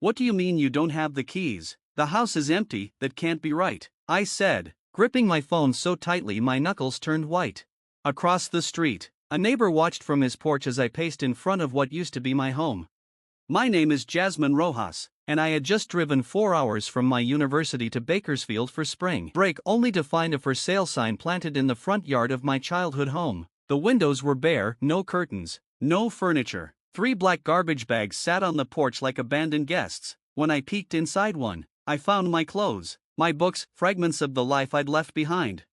What do you mean you don't have the keys? The house is empty, that can't be right, I said, gripping my phone so tightly my knuckles turned white. Across the street, a neighbor watched from his porch as I paced in front of what used to be my home. My name is Jasmine Rojas, and I had just driven 4 hours from my university to Bakersfield for spring break only to find a for sale sign planted in the front yard of my childhood home. The windows were bare, no curtains, no furniture. 3 black garbage bags sat on the porch like abandoned guests. When I peeked inside one, I found my clothes, my books, fragments of the life I'd left behind.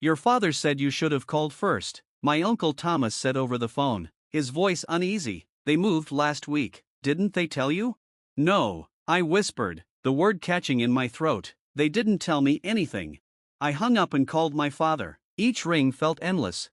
Your father said you should have called first, my Uncle Thomas said over the phone, his voice uneasy. They moved last week, didn't they tell you? No, I whispered, the word catching in my throat. They didn't tell me anything. I hung up and called my father. Each ring felt endless.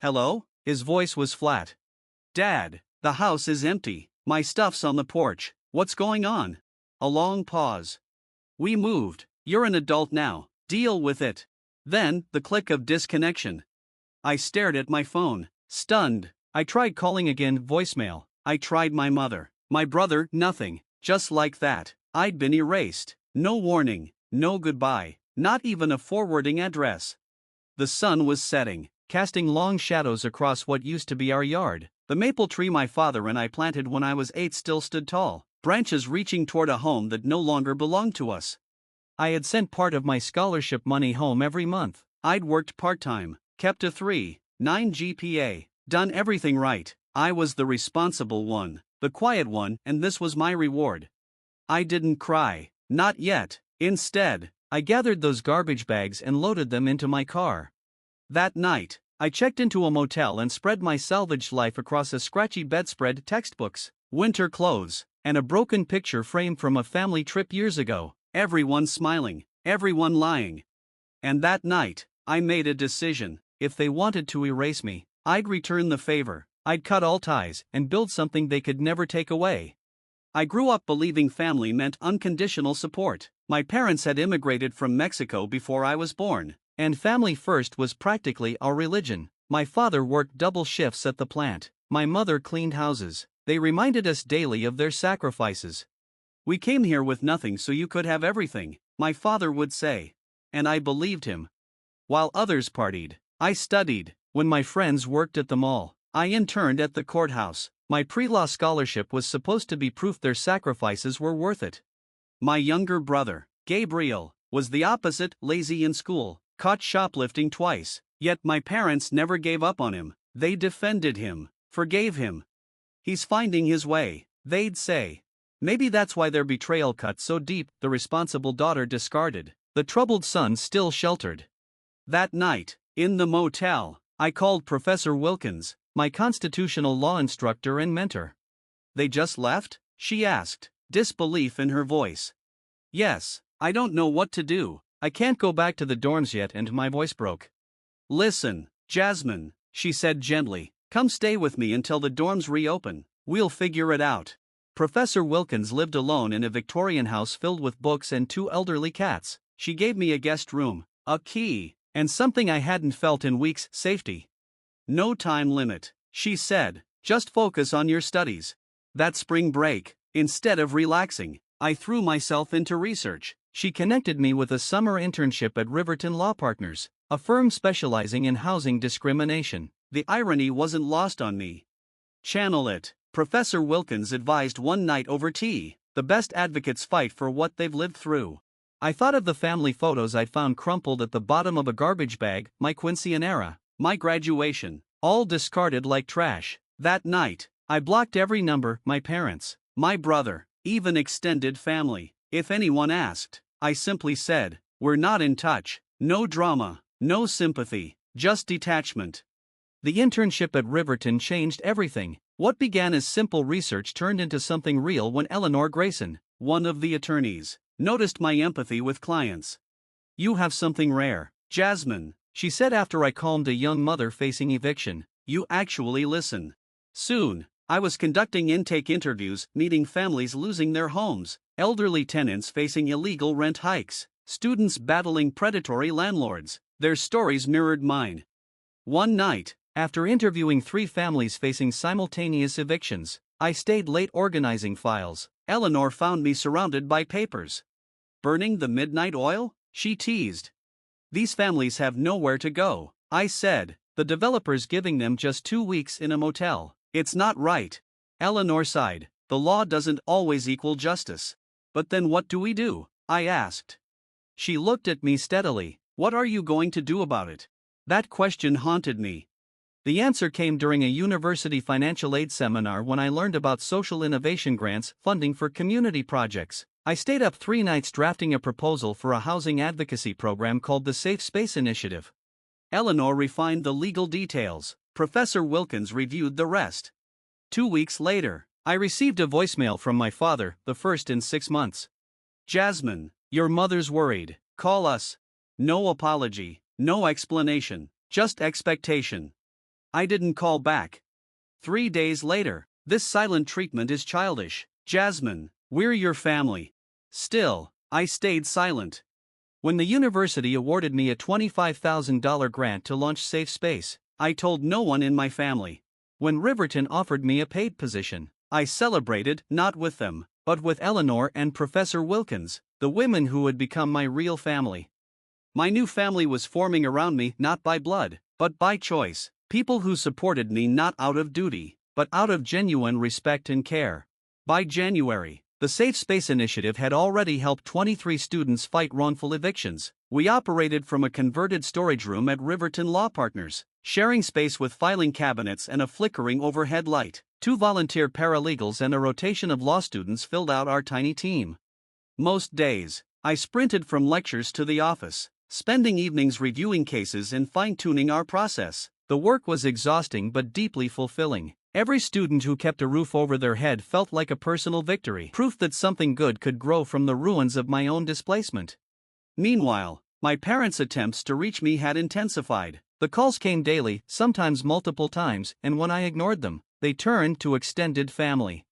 Hello? His voice was flat. Dad, the house is empty, my stuff's on the porch, what's going on? A long pause. We moved, you're an adult now, deal with it. Then, the click of disconnection. I stared at my phone, stunned. I tried calling again, voicemail. I tried my mother, my brother, nothing. Just like that, I'd been erased. No warning, no goodbye, not even a forwarding address. The sun was setting, casting long shadows across what used to be our yard. The maple tree my father and I planted when I was 8 still stood tall, branches reaching toward a home that no longer belonged to us. I had sent part of my scholarship money home every month. I'd worked part-time, kept a 3.9 GPA, done everything right. I was the responsible one, the quiet one, and this was my reward. I didn't cry, not yet. Instead, I gathered those garbage bags and loaded them into my car. That night, I checked into a motel and spread my salvaged life across a scratchy bedspread, textbooks, winter clothes, and a broken picture frame from a family trip years ago. Everyone smiling, everyone lying. And that night, I made a decision. If they wanted to erase me, I'd return the favor. I'd cut all ties and build something they could never take away. I grew up believing family meant unconditional support. My parents had immigrated from Mexico before I was born, and family first was practically our religion. My father worked double shifts at the plant. My mother cleaned houses. They reminded us daily of their sacrifices. We came here with nothing so you could have everything, my father would say. And I believed him. While others partied, I studied. When my friends worked at the mall, I interned at the courthouse. My pre-law scholarship was supposed to be proof their sacrifices were worth it. My younger brother, Gabriel, was the opposite, lazy in school, caught shoplifting twice, yet my parents never gave up on him. They defended him, forgave him. He's finding his way, they'd say. Maybe that's why their betrayal cut so deep. The responsible daughter discarded, the troubled son still sheltered. That night, in the motel, I called Professor Wilkins, my constitutional law instructor and mentor. They just left? She asked, disbelief in her voice. Yes, I don't know what to do. I can't go back to the dorms yet, and my voice broke. Listen, Jasmine, she said gently, come stay with me until the dorms reopen. We'll figure it out. Professor Wilkins lived alone in a Victorian house filled with books and 2 elderly cats. She gave me a guest room, a key, and something I hadn't felt in weeks, safety. No time limit, she said, just focus on your studies. That spring break, instead of relaxing, I threw myself into research. She connected me with a summer internship at Riverton Law Partners, a firm specializing in housing discrimination. The irony wasn't lost on me. Channel it, Professor Wilkins advised one night over tea. The best advocates fight for what they've lived through. I thought of the family photos I'd found crumpled at the bottom of a garbage bag, my quinceanera, my graduation, all discarded like trash. That night, I blocked every number, my parents, my brother, even extended family. If anyone asked, I simply said, we're not in touch. No drama, no sympathy, just detachment. The internship at Riverton changed everything. What began as simple research turned into something real when Eleanor Grayson, one of the attorneys, noticed my empathy with clients. You have something rare, Jasmine, she said after I calmed a young mother facing eviction. You actually listen. Soon, I was conducting intake interviews, meeting families losing their homes, elderly tenants facing illegal rent hikes, students battling predatory landlords. Their stories mirrored mine. One night, after interviewing 3 families facing simultaneous evictions, I stayed late organizing files. Eleanor found me surrounded by papers. Burning the midnight oil? She teased. These families have nowhere to go, I said. The developer's giving them just 2 weeks in a motel. It's not right. Eleanor sighed. The law doesn't always equal justice. But then what do we do? I asked. She looked at me steadily. What are you going to do about it? That question haunted me. The answer came during a university financial aid seminar when I learned about social innovation grants funding for community projects. I stayed up 3 nights drafting a proposal for a housing advocacy program called the Safe Space Initiative. Eleanor refined the legal details. Professor Wilkins reviewed the rest. 2 weeks later, I received a voicemail from my father, the first in 6 months. Jasmine, your mother's worried. Call us. No apology, no explanation, just expectation. I didn't call back. 3 days later, this silent treatment is childish. Jasmine, we're your family. Still, I stayed silent. When the university awarded me a $25,000 grant to launch Safe Space, I told no one in my family. When Riverton offered me a paid position, I celebrated, not with them, but with Eleanor and Professor Wilkins, the women who had become my real family. My new family was forming around me not by blood, but by choice, people who supported me not out of duty, but out of genuine respect and care. By January, the Safe Space Initiative had already helped 23 students fight wrongful evictions. We operated from a converted storage room at Riverton Law Partners, sharing space with filing cabinets and a flickering overhead light. 2 volunteer paralegals and a rotation of law students filled out our tiny team. Most days, I sprinted from lectures to the office, spending evenings reviewing cases and fine-tuning our process. The work was exhausting but deeply fulfilling. Every student who kept a roof over their head felt like a personal victory, proof that something good could grow from the ruins of my own displacement. Meanwhile, my parents' attempts to reach me had intensified. The calls came daily, sometimes multiple times, and when I ignored them, they turned to extended family.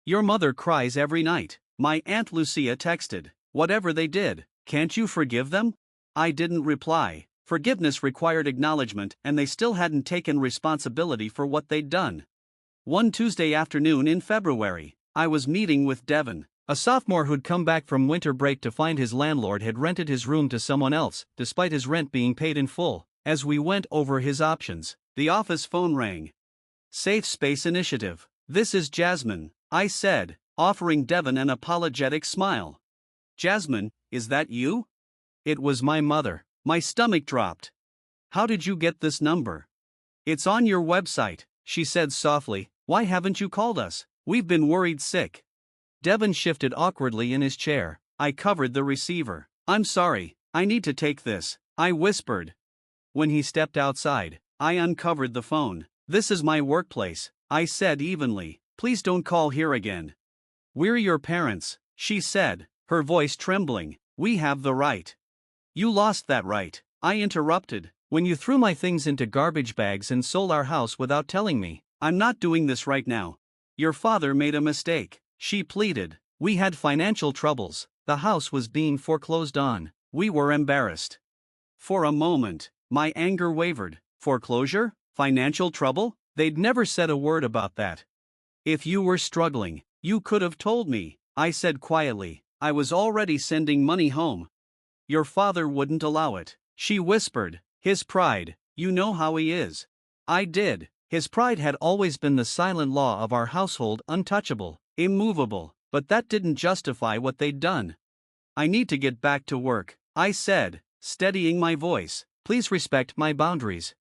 Your mother cries every night, my Aunt Lucia texted. Whatever they did, can't you forgive them? I didn't reply. Forgiveness required acknowledgement, and they still hadn't taken responsibility for what they'd done. One Tuesday afternoon in February, I was meeting with Devin, a sophomore who'd come back from winter break to find his landlord had rented his room to someone else, despite his rent being paid in full. As we went over his options, the office phone rang. Safe Space Initiative. This is Jasmine, I said, offering Devin an apologetic smile. Jasmine, is that you? It was my mother. My stomach dropped. How did you get this number? It's on your website, she said softly. Why haven't you called us? We've been worried sick. Devin shifted awkwardly in his chair. I covered the receiver. I'm sorry, I need to take this, I whispered. When he stepped outside, I uncovered the phone. This is my workplace, I said evenly. Please don't call here again. We're your parents, she said, her voice trembling. We have the right. You lost that right, I interrupted, when you threw my things into garbage bags and sold our house without telling me. I'm not doing this right now. Your father made a mistake, she pleaded. We had financial troubles. The house was being foreclosed on. We were embarrassed. For a moment, my anger wavered. Foreclosure? Financial trouble? They'd never said a word about that. If you were struggling, you could have told me, I said quietly. I was already sending money home. Your father wouldn't allow it, she whispered. His pride, you know how he is. I did. His pride had always been the silent law of our household, untouchable, immovable, but that didn't justify what they'd done. I need to get back to work, I said, steadying my voice. Please respect my boundaries.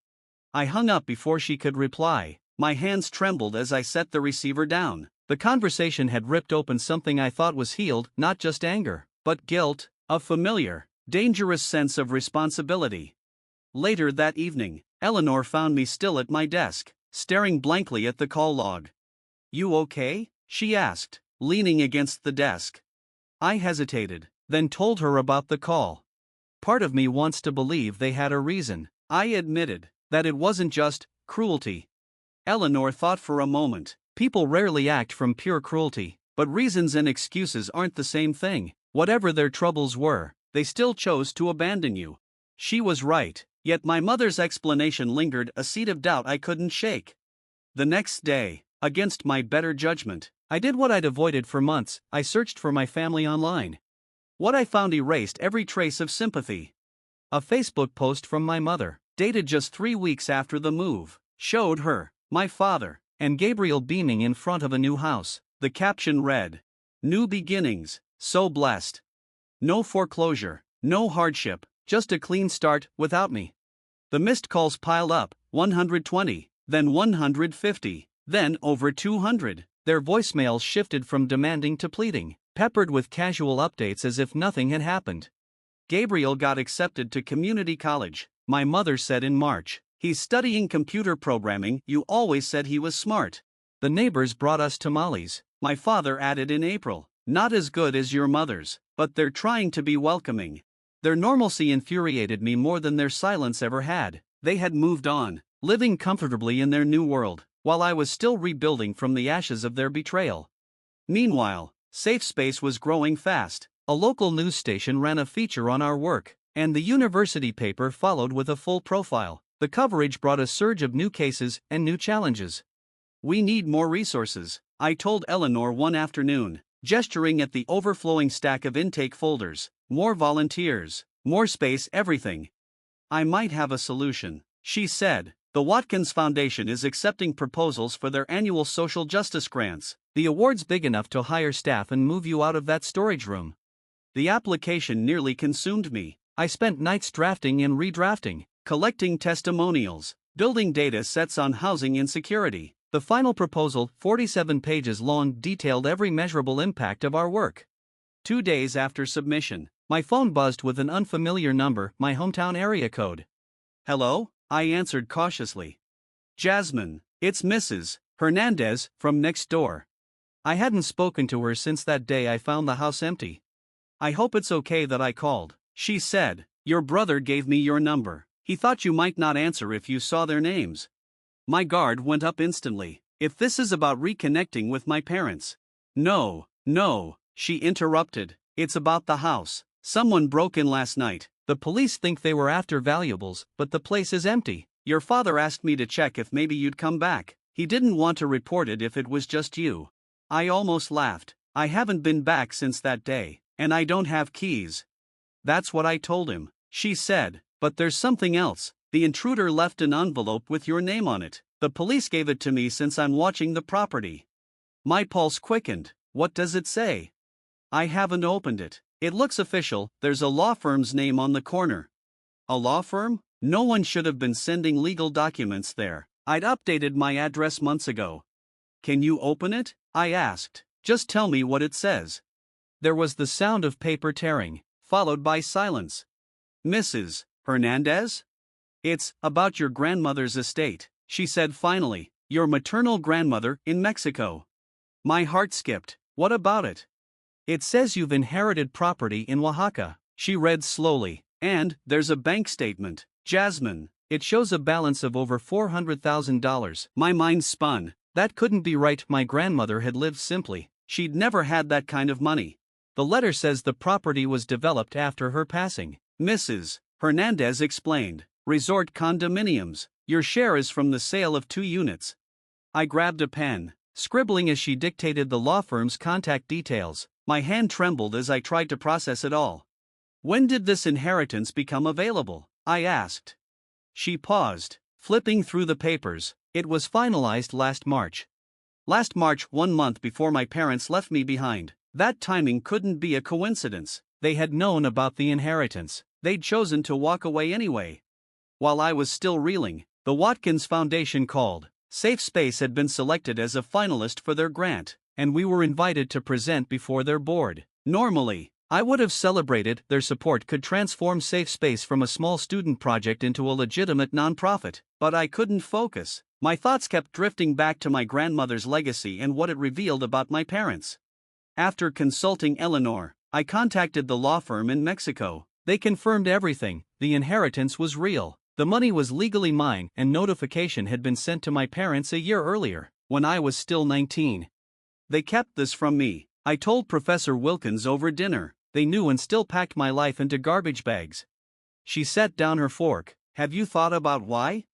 I hung up before she could reply. My hands trembled as I set the receiver down. The conversation had ripped open something I thought was healed, not just anger, but guilt, a familiar, dangerous sense of responsibility. Later that evening, Eleanor found me still at my desk, staring blankly at the call log. You okay? She asked, leaning against the desk. I hesitated, then told her about the call. Part of me wants to believe they had a reason. I admitted that it wasn't just cruelty. Eleanor thought for a moment. People rarely act from pure cruelty, but reasons and excuses aren't the same thing. Whatever their troubles were, they still chose to abandon you. She was right, yet my mother's explanation lingered, a seed of doubt I couldn't shake. The next day, against my better judgment, I did what I'd avoided for months. I searched for my family online. What I found erased every trace of sympathy. A Facebook post from my mother, dated just 3 weeks after the move, showed her, my father, and Gabriel beaming in front of a new house. The caption read, "New beginnings, so blessed. No foreclosure, no hardship, just a clean start without me." The missed calls piled up, 120, then 150, then over 200. Their voicemails shifted from demanding to pleading, peppered with casual updates as if nothing had happened. Gabriel got accepted to community college, my mother said in March. "He's studying computer programming. You always said he was smart." The neighbors brought us tamales, my father added in April. "Not as good as your mother's, but they're trying to be welcoming." Their normalcy infuriated me more than their silence ever had. They had moved on, living comfortably in their new world, while I was still rebuilding from the ashes of their betrayal. Meanwhile, Safe Space was growing fast. A local news station ran a feature on our work, and the university paper followed with a full profile. The coverage brought a surge of new cases and new challenges. "We need more resources," I told Eleanor one afternoon, gesturing at the overflowing stack of intake folders. "More volunteers, more space, everything." "I might have a solution," she said. "The Watkins Foundation is accepting proposals for their annual social justice grants. The award's big enough to hire staff and move you out of that storage room." The application nearly consumed me. I spent nights drafting and redrafting, collecting testimonials, building data sets on housing insecurity. The final proposal, 47 pages long, detailed every measurable impact of our work. 2 days after submission, my phone buzzed with an unfamiliar number, my hometown area code. "Hello?" I answered cautiously. "Jasmine, it's Mrs. Hernandez from next door." I hadn't spoken to her since that day I found the house empty. "I hope it's okay that I called," she said. "Your brother gave me your number. He thought you might not answer if you saw their names." My guard went up instantly. "If this is about reconnecting with my parents." No, she interrupted. "It's about the house. Someone broke in last night. The police think they were after valuables, but the place is empty. Your father asked me to check if maybe you'd come back. He didn't want to report it if it was just you." I almost laughed. "I haven't been back since that day, and I don't have keys." "That's what I told him," she said. "But there's something else. The intruder left an envelope with your name on it. The police gave it to me since I'm watching the property." My pulse quickened. "What does it say?" "I haven't opened it. It looks official. There's a law firm's name on the corner." A law firm? No one should have been sending legal documents there. I'd updated my address months ago. "Can you open it?" I asked. "Just tell me what it says." There was the sound of paper tearing, followed by silence. "Mrs. Hernandez? It's about your grandmother's estate," she said finally. "Your maternal grandmother in Mexico." My heart skipped. "What about it?" "It says you've inherited property in Oaxaca," she read slowly. "And there's a bank statement, Jasmine. It shows a balance of over $400,000. My mind spun. That couldn't be right. My grandmother had lived simply. She'd never had that kind of money. The letter says the property was developed after her passing. Mrs. Hernandez explained. "Resort condominiums. Your share is from the sale of 2 units. I grabbed a pen, scribbling as she dictated the law firm's contact details. My hand trembled as I tried to process it all. "When did this inheritance become available?" I asked. She paused, flipping through the papers. "It was finalized last March. Last March, 1 month before my parents left me behind." That timing couldn't be a coincidence. They had known about the inheritance. They'd chosen to walk away anyway. While I was still reeling, the Watkins Foundation called. Safe Space had been selected as a finalist for their grant, and we were invited to present before their board. Normally, I would have celebrated. Their support could transform Safe Space from a small student project into a legitimate nonprofit, but I couldn't focus. My thoughts kept drifting back to my grandmother's legacy and what it revealed about my parents. After consulting Eleanor, I contacted the law firm in Mexico. They confirmed everything. The inheritance was real. The money was legally mine, and notification had been sent to my parents a year earlier, when I was still 19. They kept this from me. I told Professor Wilkins over dinner. They knew and still packed my life into garbage bags. She set down her fork. "Have you thought about why?"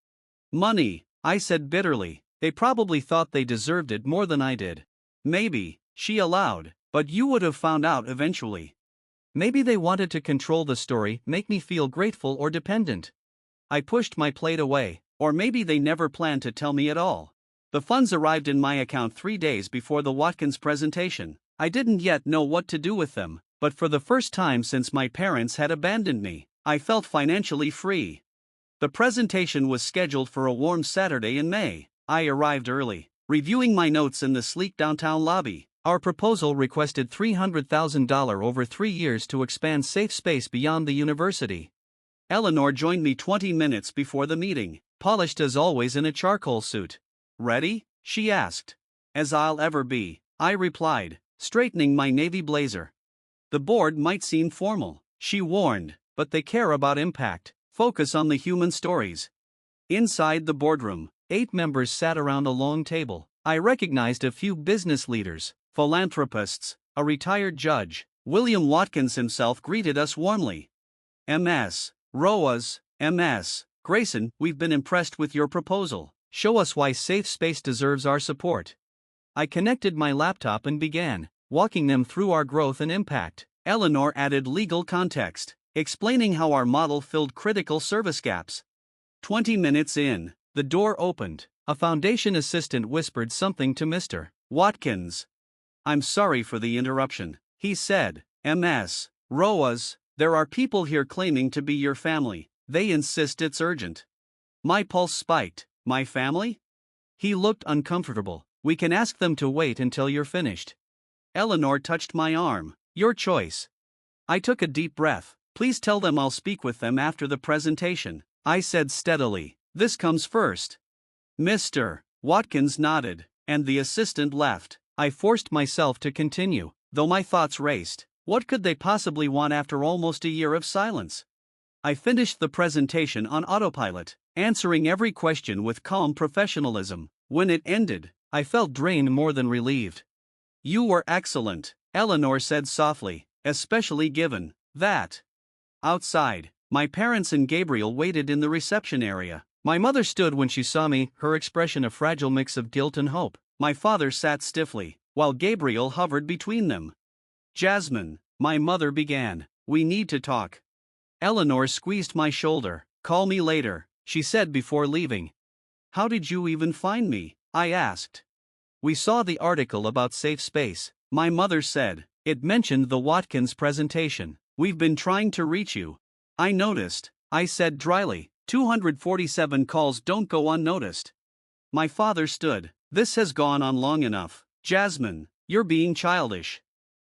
"Money," I said bitterly. "They probably thought they deserved it more than I did." Maybe, she allowed, but you would have found out eventually. Maybe they wanted to control the story, make me feel grateful or dependent. I pushed my plate away, or maybe they never planned to tell me at all. The funds arrived in my account 3 days before the Watkins presentation. I didn't yet know what to do with them, but for the first time since my parents had abandoned me, I felt financially free. The presentation was scheduled for a warm Saturday in May. I arrived early, reviewing my notes in the sleek downtown lobby. Our proposal requested $300,000 over 3 years to expand safe space beyond the university. Eleanor joined me 20 minutes before the meeting, polished as always in a charcoal suit. Ready? She asked. As I'll ever be, I replied, straightening my navy blazer. The board might seem formal, she warned, but they care about impact. Focus on the human stories. Inside the boardroom, 8 members sat around a long table. I recognized a few business leaders, philanthropists, a retired judge. William Watkins himself greeted us warmly. Ms. Roas, Ms. Grayson, we've been impressed with your proposal. Show us why safe space deserves our support. I connected my laptop and began walking them through our growth and impact. Eleanor added legal context, explaining how our model filled critical service gaps. 20 minutes in, the door opened. A foundation assistant whispered something to Mr. Watkins. I'm sorry for the interruption, he said. Ms. Roas, there are people here claiming to be your family. They insist it's urgent. My pulse spiked. My family? He looked uncomfortable. We can ask them to wait until you're finished. Eleanor touched my arm. Your choice. I took a deep breath. Please tell them I'll speak with them after the presentation, I said steadily. This comes first. Mr. Watkins nodded, and the assistant left. I forced myself to continue, though my thoughts raced. What could they possibly want after almost a year of silence? I finished the presentation on autopilot, answering every question with calm professionalism. When it ended, I felt drained more than relieved. You were excellent, Eleanor said softly, especially given that. Outside, my parents and Gabriel waited in the reception area. My mother stood when she saw me, her expression a fragile mix of guilt and hope. My father sat stiffly, while Gabriel hovered between them. Jasmine, my mother began, we need to talk. Eleanor squeezed my shoulder. Call me later, she said before leaving. How did you even find me? I asked. We saw the article about safe space, my mother said. It mentioned the Watkins presentation. We've been trying to reach you. I noticed, I said dryly. 247 calls don't go unnoticed. My father stood. This has gone on long enough. Jasmine, you're being childish.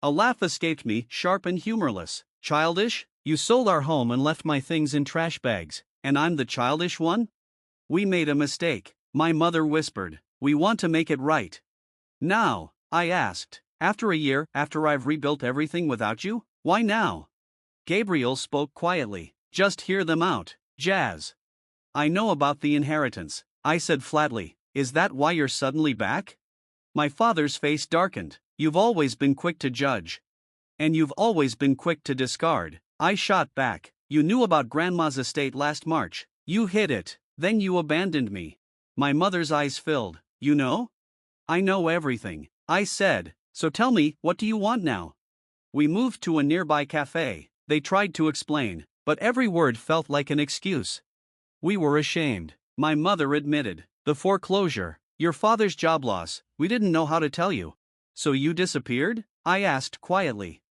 A laugh escaped me, sharp and humorless. Childish? You sold our home and left my things in trash bags, and I'm the childish one? We made a mistake, my mother whispered. We want to make it right. Now, I asked. After a year, after I've rebuilt everything without you? Why now? Gabriel spoke quietly. Just hear them out, Jazz. I know about the inheritance, I said flatly. Is that why you're suddenly back? My father's face darkened. You've always been quick to judge. And you've always been quick to discard. I shot back. You knew about Grandma's estate last March. You hid it, then you abandoned me. My mother's eyes filled. You know? I know everything, I said. So tell me, what do you want now? We moved to a nearby cafe. They tried to explain, but every word felt like an excuse. We were ashamed, my mother admitted. The foreclosure, your father's job loss, we didn't know how to tell you. So you disappeared? I asked quietly.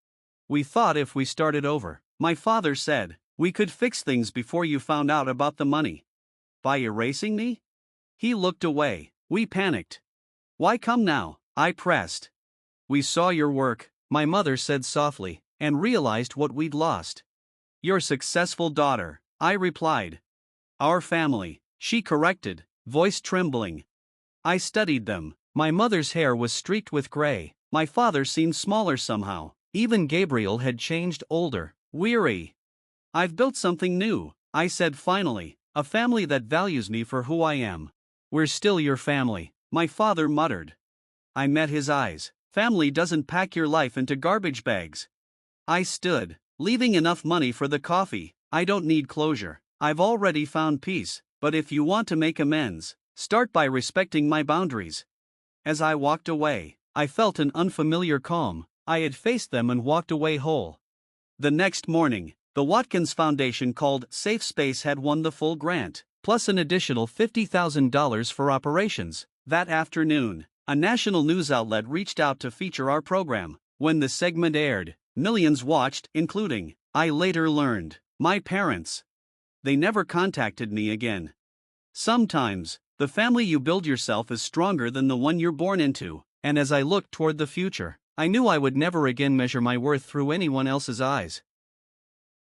We thought if we started over, my father said, we could fix things before you found out about the money. By erasing me? He looked away. We panicked. Why come now? I pressed. We saw your work, my mother said softly, and realized what we'd lost. Your successful daughter, I replied. Our family, she corrected, voice trembling. I studied them. My mother's hair was streaked with gray. My father seemed smaller somehow. Even Gabriel had changed, older, weary. I've built something new, I said finally, a family that values me for who I am. We're still your family, my father muttered. I met his eyes. Family doesn't pack your life into garbage bags. I stood, leaving enough money for the coffee. I don't need closure. I've already found peace, but if you want to make amends, start by respecting my boundaries. As I walked away, I felt an unfamiliar calm. I had faced them and walked away whole. The next morning, the Watkins Foundation called Safe Space had won the full grant, plus an additional $50,000 for operations. That afternoon, a national news outlet reached out to feature our program. When the segment aired, millions watched, including, I later learned, my parents. They never contacted me again. Sometimes, the family you build yourself is stronger than the one you're born into, and as I looked toward the future, I knew I would never again measure my worth through anyone else's eyes.